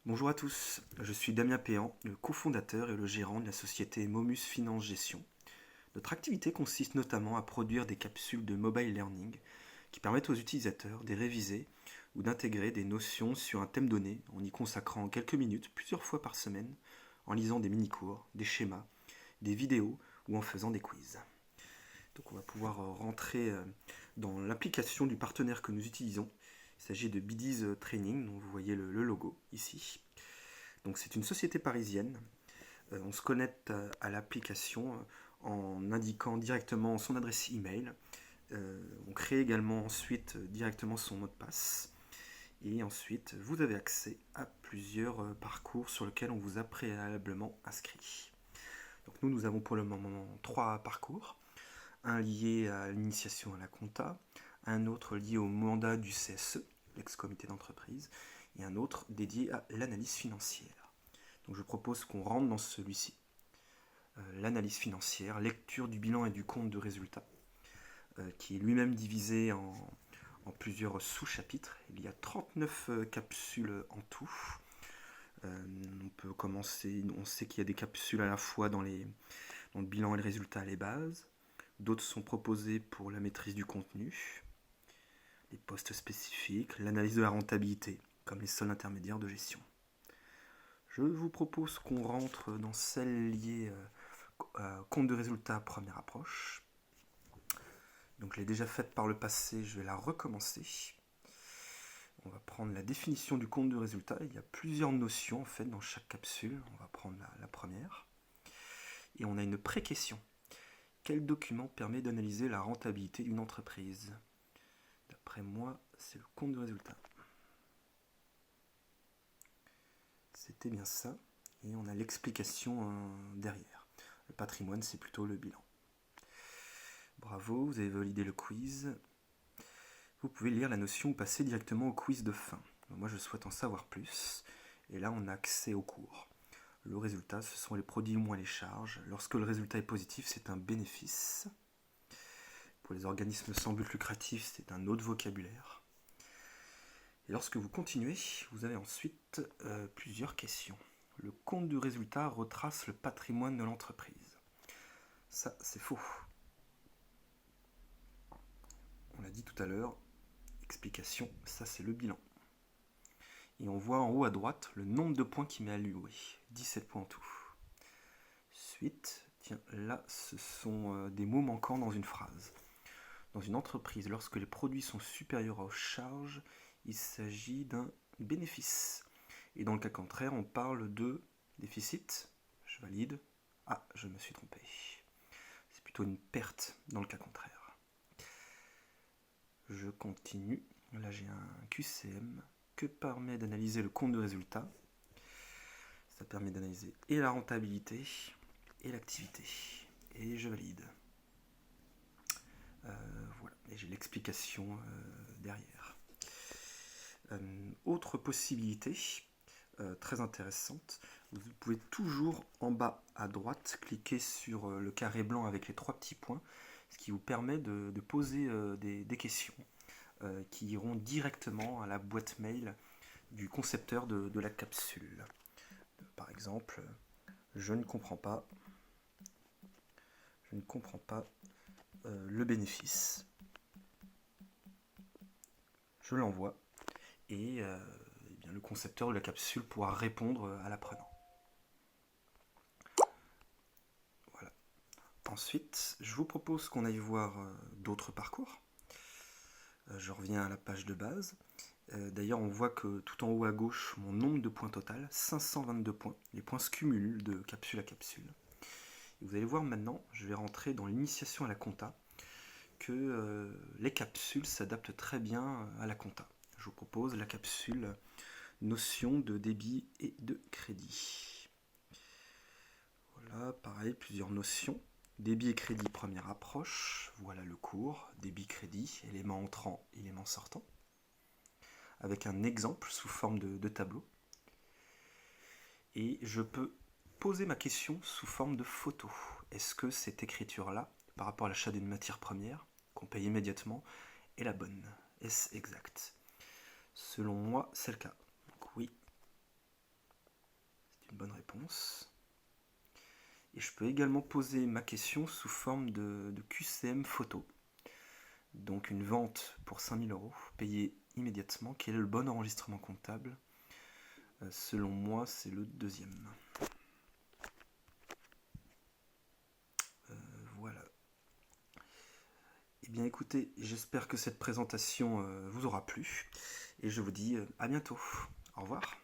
Bonjour à tous, je suis Damien Péan, le cofondateur et le gérant de la société Momus Finance Gestion. Notre activité consiste notamment à produire des capsules de mobile learning qui permettent aux utilisateurs de réviser ou d'intégrer des notions sur un thème donné en y consacrant quelques minutes plusieurs fois par semaine, en lisant des mini-cours, des schémas, des vidéos ou en faisant des quiz. Donc on va pouvoir rentrer dans l'application du partenaire que nous utilisons. Il s'agit de Biddy's Training, dont vous voyez le logo ici. Donc c'est une société parisienne. On se connecte à l'application en indiquant directement son adresse email. On crée également ensuite directement son mot de passe. Et ensuite, vous avez accès à plusieurs parcours sur lesquels on vous a préalablement inscrit. Donc nous avons pour le moment 3 parcours. Un lié à l'initiation à la compta, un autre lié au mandat du CSE, l'ex-comité d'entreprise, et un autre dédié à l'analyse financière. Donc je propose qu'on rentre dans celui-ci. L'analyse financière, lecture du bilan et du compte de résultat, qui est lui-même divisé en plusieurs sous-chapitres. Il y a 39 capsules en tout. On peut commencer, on sait qu'il y a des capsules à la fois dans le bilan et le résultat, les bases. D'autres sont proposés pour la maîtrise du contenu, les postes spécifiques, l'analyse de la rentabilité, comme les soldes intermédiaires de gestion. Je vous propose qu'on rentre dans celle liée compte de résultat première approche. Donc je l'ai déjà faite par le passé, je vais la recommencer. On va prendre la définition du compte de résultat. Il y a plusieurs notions en fait dans chaque capsule. On va prendre la première. Et on a une pré-question. Quel document permet d'analyser la rentabilité d'une entreprise? D'après moi, c'est le compte de résultat. C'était bien ça. Et on a l'explication derrière. Le patrimoine, c'est plutôt le bilan. Bravo, vous avez validé le quiz. Vous pouvez lire la notion ou passer directement au quiz de fin. Moi, je souhaite en savoir plus. Et là, on a accès au cours. Le résultat, ce sont les produits moins les charges. Lorsque le résultat est positif, c'est un bénéfice. Pour les organismes sans but lucratif, c'est un autre vocabulaire. Et lorsque vous continuez, vous avez ensuite plusieurs questions. Le compte du résultat retrace le patrimoine de l'entreprise. Ça, c'est faux. On l'a dit tout à l'heure, explication, ça c'est le bilan. Et on voit en haut à droite le nombre de points qui m'est alloué, 17 points en tout. Suite, tiens, là ce sont des mots manquants dans une phrase. Dans une entreprise, lorsque les produits sont supérieurs aux charges, il s'agit d'un bénéfice. Et dans le cas contraire, on parle de déficit. Je valide. Ah, je me suis trompé. C'est plutôt une perte dans le cas contraire. Je continue. Là, j'ai un QCM que permet d'analyser le compte de résultat. Ça permet d'analyser et la rentabilité et l'activité. Et je valide. Voilà, et j'ai l'explication derrière. Autre possibilité très intéressante, vous pouvez toujours en bas à droite cliquer sur le carré blanc avec les 3 petits points, ce qui vous permet de poser des questions qui iront directement à la boîte mail du concepteur de la capsule. Par exemple, je ne comprends pas le bénéfice. Je l'envoie et eh bien, le concepteur de la capsule pourra répondre à l'apprenant. Voilà. Ensuite, je vous propose qu'on aille voir d'autres parcours. Je reviens à la page de base. D'ailleurs, on voit que tout en haut à gauche, mon nombre de points total, 522 points. Les points se cumulent de capsule à capsule. Et vous allez voir maintenant, je vais rentrer dans l'initiation à la compta, que les capsules s'adaptent très bien à la compta. Je vous propose la capsule notion de débit et de crédit. Voilà, pareil, plusieurs notions. Débit et crédit, première approche. Voilà le cours. Débit, crédit, élément entrant, élément sortant. Avec un exemple sous forme de tableau. Et je peux poser ma question sous forme de photo. Est-ce que cette écriture-là, par rapport à l'achat d'une matière première, qu'on paye immédiatement, est la bonne? Est-ce exact? Selon moi, c'est le cas. Donc oui, réponse. Et je peux également poser ma question sous forme de QCM photo. Donc une vente pour 5 000 €, payée immédiatement. Quel est le bon enregistrement comptable? Selon moi, c'est le deuxième. Voilà. Eh bien écoutez, j'espère que cette présentation vous aura plu. Et je vous dis à bientôt. Au revoir.